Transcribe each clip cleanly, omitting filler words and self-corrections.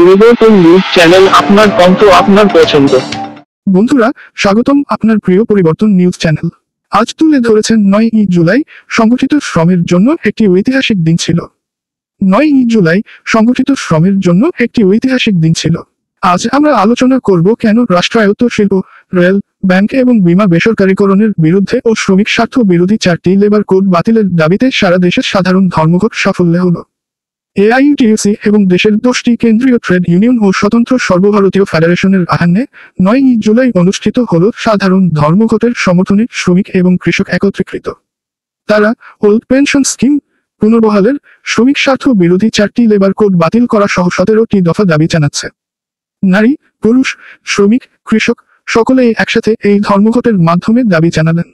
পরিবর্তন news channel, আপনার কণ্ঠ, আপনার পছন্দ। বন্ধুরা, স্বাগতম আপনার প্রিয় পরিবর্তন নিউজ চ্যানেল। আজ তুলে ধরেছেন 9ই জুলাই, সংগঠিত শ্রমের জন্য একটি ঐতিহাসিক দিন ছিল। 9ই জুলাই সংগঠিত শ্রমের জন্য একটি ঐতিহাসিক দিন ছিল। আজ আমরা আলোচনা করব কেন রাষ্ট্রায়ত্ত শিল্প, রেল, ব্যাংক এবং বীমা বেসরকারীকরণের বিরুদ্ধে ও শ্রমিক স্বার্থ বিরোধী 4টি লেবার কোড বাতিলের দাবিতে সারা দেশের সাধারণ ধর্মঘট সাফল্য হল। এআইইউটিইউসি এবং দেশের 10টি কেন্দ্রীয় ট্রেড ইউনিয়ন ও স্বতন্ত্র সর্বভারতীয় ফেডারেশনের আহ্বানে 9ই জুলাই অনুষ্ঠিত হল সাধারণ ধর্মঘটের সমর্থনে শ্রমিক এবং কৃষক একত্রীকৃত। তারা ওল্ড পেনশন স্কিম পুনর্বহালের, শ্রমিক স্বার্থ বিরোধী 4টি লেবার কোড বাতিল করা সহ 17টি দফা দাবি জানাচ্ছে। নারী, পুরুষ, শ্রমিক, কৃষক সকলেই একসাথে এই ধর্মঘটের মাধ্যমে দাবি জানালেন।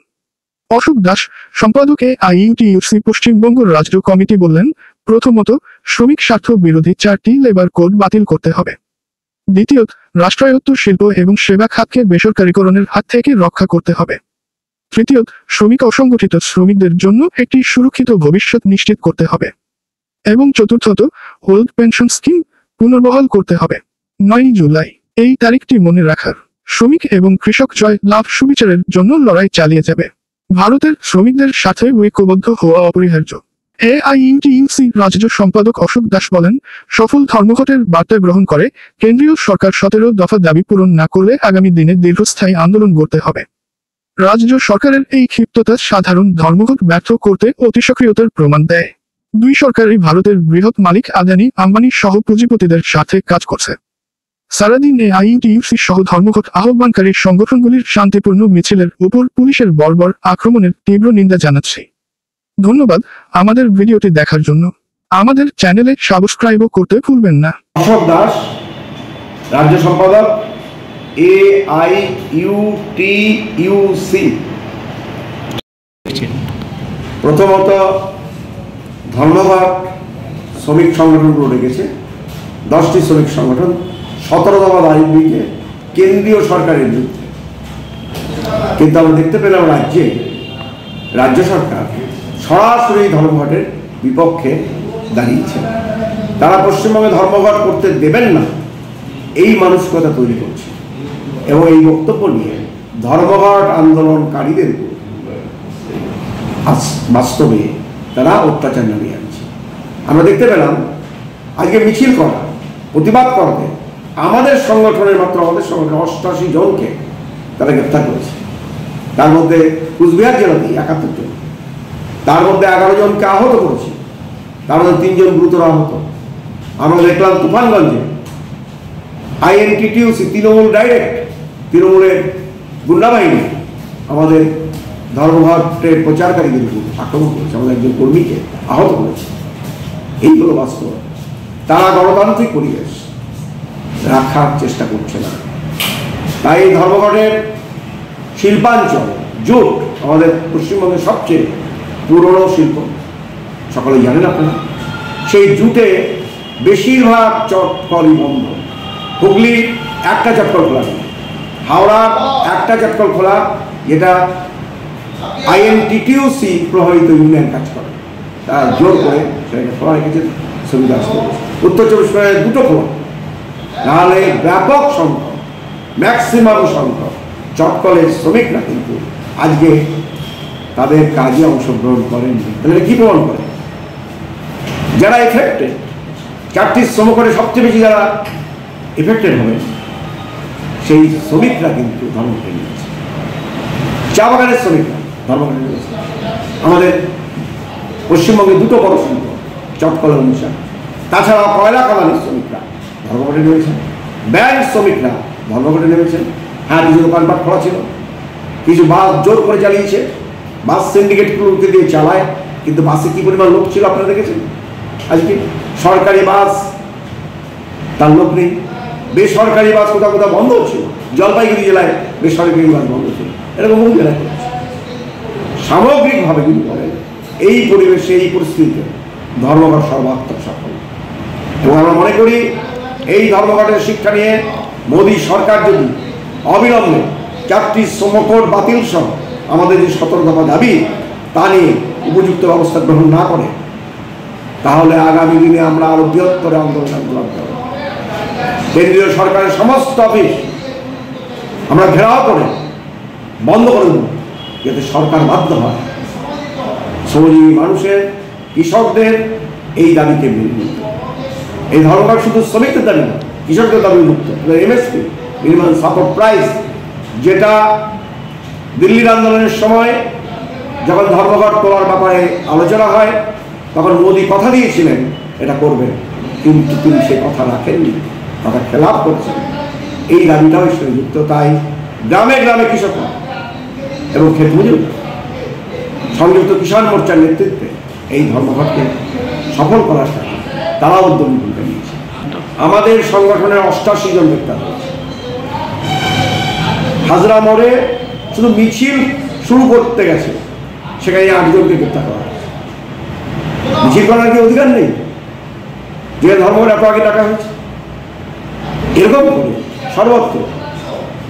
অশোক দাস, সম্পাদক এআইইউটিইউসি পশ্চিমবঙ্গ রাজ্য কমিটি বললেন, প্রথমত, শ্রমিক স্বার্থ বিরোধী 4টি লেবার কোড বাতিল করতে হবে। দ্বিতীয়ত, রাষ্ট্রায়ত্ত শিল্প এবং সেবা খাতকে বেসরকারীকরণের হাত থেকে রক্ষা করতে হবে। তৃতীয়ত, শ্রমিক অসংগঠিত শ্রমিকদের জন্য একটি সুরক্ষিত ভবিষ্যৎ নিশ্চিত করতে হবে। এবং চতুর্থত, ওল্ড পেনশন স্কিম পুনর্বহাল করতে হবে। 9ই জুলাই এই তারিখটি মনে রাখার, শ্রমিক এবং কৃষক জয় লাভ সুবিচারের জন্য লড়াই চালিয়ে যাবে। ভারতের শ্রমিকদের সাথে ঐক্যবদ্ধ হওয়া অপরিহার্য। এআইইউটিইউসি রাজ্য সম্পাদক অশোক দাস বলেন, সফল ধর্মঘটের বার্তা গ্রহণ করে কেন্দ্রীয় সরকার 17 দফা দাবি পূরণ না করলে আগামী দিনে দীর্ঘস্থায়ী আন্দোলন গড়তে হবে। রাজ্য সরকারের এই ক্ষিপ্ততা সাধারণ ধর্মঘট ব্যর্থ করতে অতি সক্রিয়তার প্রমাণ দেয়। দুই সরকারই ভারতের বৃহৎ মালিক আদানি আম্বানি সহ পুঁজিপতিদের সাথে কাজ করছে। সারাদিন এআইইউটিইউসি সহ ধর্মঘট আহ্বানকারী সংগঠনগুলির শান্তিপূর্ণ মিছিলের উপর পুলিশের বর্বর আক্রমণের তীব্র নিন্দা জানাচ্ছি। ধন্যবাদ আমাদের ভিডিওটি দেখার জন্য। আমাদের চ্যানেলে সাবস্ক্রাইবও করতে ভুলবেন না। অশোক দাস, রাজ্য সম্পাদক এআইইউটিইউসি। প্রথমত, ধর্মঘট শ্রমিক সংগঠনগুলো ডেকেছে, 10টি শ্রমিক সংগঠন 17 দফা দাবি দিকে কেন্দ্রীয় সরকারের বিরুদ্ধে। কিন্তু আমরা দেখতে পেলাম রাজ্য সরকার সরাসরি ধর্মঘটের বিপক্ষে দাঁড়িয়েছে। তারা পশ্চিমবঙ্গে ধর্মঘট করতে দেবেন না এই মানসিকতা তৈরি করছে এবং এই বক্তব্য নিয়ে ধর্মঘট আন্দোলনকারীদের বাস্তবে তারা অত্যাচার নামিয়ে আনছে। আমরা দেখতে পেলাম আজকে মিছিল করা, প্রতিবাদ করতে আমাদের সংগঠনের 88 জনকে তারা গ্রেপ্তার করেছে। তার মধ্যে কুচবিহার জেলাতেই 71 জন, তার মধ্যে 11 জনকে আহত করেছে, তার মধ্যে 3 জন গুরুতর আহত। আমরা দেখলাম তুফানগঞ্জে আইএনটিটিইউসি তৃণমূল ডাইরেক্ট, তৃণমূলের গুন্ডাবাহিনী আমাদের ধর্মঘটের প্রচারকারীদের উপর আক্রমণ করেছে, আমাদের একজন কর্মীকে আহত করেছে। এইগুলো বাস্তব। তারা গণতান্ত্রিক পরিবেশ রাখার চেষ্টা করছে না। তাই এই ধর্মঘটের শিল্পাঞ্চল জুট আমাদের পশ্চিমবঙ্গের সবচেয়ে পুরনো শিল্প, সকলেই জানেন আপনারা। সেই জুটে বেশিরভাগ চটকলই বন্ধ। হুগলি একটা চটকল খোলা নেই, হাওড়ার একটা চটকল খোলা, যেটা আইএনটিটিইউসি প্রভাবিত ইউনিয়ন কাজ করে, তারা জোর করে সেটাকে খোলা রেখেছে, সুবিধা আসতে। উত্তর 24 পরগনায় 2টো খোলা, নাহলে ব্যাপক সংখ্যক, ম্যাক্সিমাম সংখ্যক চটকলের শ্রমিকরা কিন্তু আজকে তাদের কাজে অংশগ্রহণ করেন। তাহলে কি প্রমাণ করে? যারা এফেক্টেড, 4টি শ্রমঘটে সবচেয়ে বেশি যারা এফেক্টেড হবে সেই শ্রমিকরা কিন্তু ধর্মঘটে নিয়েছে। চা বাগানের শ্রমিকরা ধর্মঘটে নিয়েছে। আমাদের পশ্চিমবঙ্গে 2টো বড় শিল্প চটকল অনুসার, তাছাড়া কয়লা খাদানের শ্রমিকরা ধর্মঘটে নেমেছেন, ব্যাংক শ্রমিকরা ধর্মঘটে নেমেছেন। হ্যাঁ, কিছু দোকানপাট খোলা ছিল, কিছু বাস জোর করে চালিয়েছে, বাস সিন্ডিকেটগুলোকে দিয়ে চালায়, কিন্তু বাসে কি পরিমাণ লোক ছিল আপনারা দেখেছেন? আজকে সরকারি বাস তার লোক নেই, বেসরকারি বাস কোথাও কোথাও বন্ধ ছিল। জলপাইগুড়ি জেলায় বেসরকারি বাস বন্ধ ছিল, এরকম বহু জেলায় সামগ্রিকভাবে কিন্তু বলে এই পরিবেশে, এই পরিস্থিতিতে ধর্মঘট সর্বাত্মক সফল। এবং আমরা মনে করি এই ধর্মঘটের শিক্ষা নিয়ে মোদী সরকার যদি অবিলম্বে 4টি শ্রমকোড বাতিল সহ আমাদের যে 17 দফা দাবি তা নিয়ে উপযুক্ত ব্যবস্থা গ্রহণ না করে, তাহলে আগামী দিনে আমরা আরো বৃহত্তর আন্দোলন করতে হবে। কেন্দ্রীয় সরকারের সমস্ত অফিস আমরা ঘেরাও করে বন্ধ করে দেব, যাতে সরকার বাধ্য হয় শ্রমজীবী মানুষের, কৃষকদের এই দাবিকে মেনে নিতে। এই ধর্মঘট শুধু শ্রমিকদের দাবি না, কৃষকদের দাবি মুক্ত। এমএসপি, মিনিমাম সাপোর্ট প্রাইস, যেটা দিল্লির আন্দোলনের সময় যখন ধর্মঘট তোলার ব্যাপারে আলোচনা হয় তখন মোদী কথা দিয়েছিলেন এটা করবেন, কিন্তু তিনি সে কথা রাখেননি, কথা খেলাপ করছেন। এই দাবিটাও যুক্ত। তাই গ্রামে গ্রামে কৃষকরা এবং ক্ষেত মজুর সংযুক্ত কিষাণ মোর্চার নেতৃত্বে এই ধর্মঘটকে সফল করার জন্য তারা উদ্যোগী ভূমিকা নিয়েছে। আমাদের সংগঠনের 88 জন গ্রেপ্তার হয়েছে। হাজরা মোড়ে শুধু মিছিল শুরু করতে গেছে, সেখানে 8 জনকে গ্রেপ্তার করা হয়েছে। মিছিল করার কি অধিকার নেই? যে ধর্মঘট এত আগে ডাকা হয়েছে, এরকম করে সর্বত্র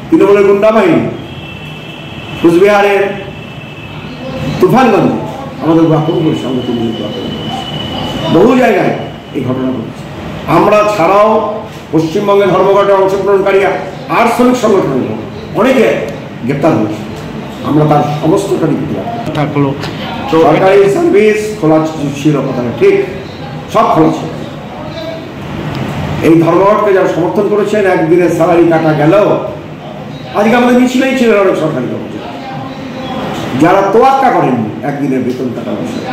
তৃণমূলের গুন্ডা বাহিনী, কুচবিহারের তুফানগঞ্জে আমাদের আক্রমণ করেছে, আমরা তৃণমূলকে আক্রমণ করেছি। বহু জায়গায় এই ঘটনা ঘটেছে। আমরা ছাড়াও পশ্চিমবঙ্গের ধর্মঘটে অংশগ্রহণকারীরা আর শ্রমিক সংগঠনের অনেকে গ্রেপ্তার হয়েছে। আমরা তার সমস্তটা লিখতে পারবো। সরকারি সার্ভিস খোলা ছিল, কথাটা ঠিক, সব খোলা ছিল। এই ধর্মঘটকে যারা সমর্থন করেছেন, একদিনের স্যালারি কাটা গেলেও আজকে আমাদের মিছিলেই ছিলেন অনেক সরকারি কর্মচারী যারা তোয়াক্কা করেননি একদিনের বেতন কাটা বিষয়।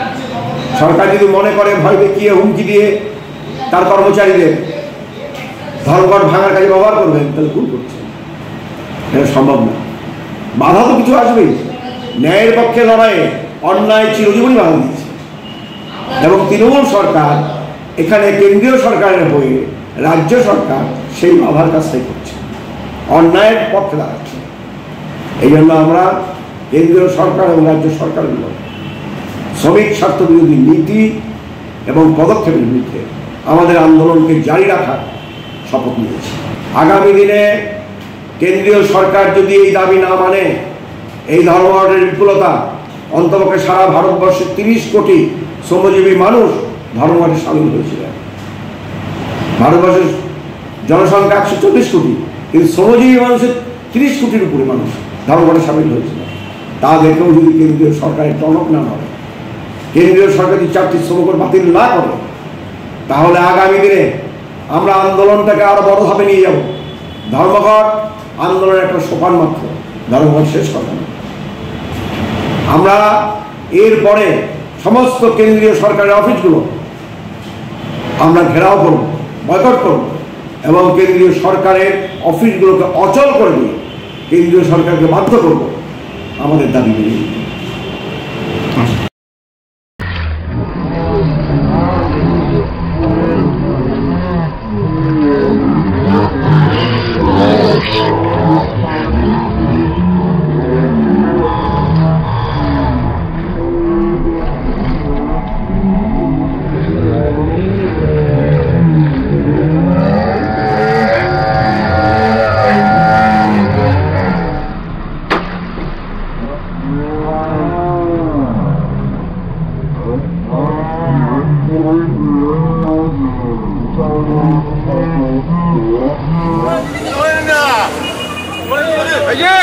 সরকার যদি মনে করে ভয় দেখিয়ে হুমকি দিয়ে তার কর্মচারীদের ধর্মঘট ভাঙার কাজে ব্যবহার করবেন, তাহলে ভুল করছে। এটা সম্ভব না। বাধা তো কিছু আসবেই। ন্যায়ের পক্ষে লড়াইয়ে অন্যায় চিরজীবনই বাধা দিচ্ছে, এবং তৃণমূল সরকার এখানে কেন্দ্রীয় সরকারের হয়ে রাজ্য সরকার সেই বাধার কাজটাই করছে, অন্যায়ের পক্ষে দাঁড়াচ্ছে। এই জন্য আমরা কেন্দ্রীয় সরকার এবং রাজ্য সরকারগুলো শ্রমিক স্বার্থ বিরোধী নীতি এবং পদক্ষেপের বিরুদ্ধে আমাদের আন্দোলনকে জারি রাখার শপথ নিয়েছি। আগামী দিনে কেন্দ্রীয় সরকার যদি এই দাবি না মানে, এই ধর্মঘটের বিপুলতা অন্তপক্ষে সারা ভারতবর্ষের 30 কোটি শ্রমজীবী মানুষ ধর্মঘটে সামিল হয়েছিলেন। ভারতবর্ষের জনসংখ্যা 140 কোটি, কিন্তু শ্রমজীবী মানুষের 30 কোটির উপরে মানুষ ধর্মঘটে সামিল হয়েছিল। তা দেখেও যদি কেন্দ্রীয় সরকারের টনক না হয়, কেন্দ্রীয় সরকার যদি 4টি শ্রমকর বাতিল না করে, তাহলে আগামী দিনে আমরা আন্দোলনটাকে আরো বড় ভাবে নিয়ে যাব। ধর্মঘট আন্দোলনের একটা সোপান মাত্র, ধর্মঘট শেষ কথা না। আমরা এরপরে সমস্ত কেন্দ্রীয় সরকারের অফিসগুলো আমরা ঘেরাও করব, বয়কট করব, এবং কেন্দ্রীয় সরকারের অফিসগুলোকে অচল করে দিয়ে কেন্দ্রীয় সরকারকে বাধ্য করব আমাদের দাবি মেনে নিতে। এই যে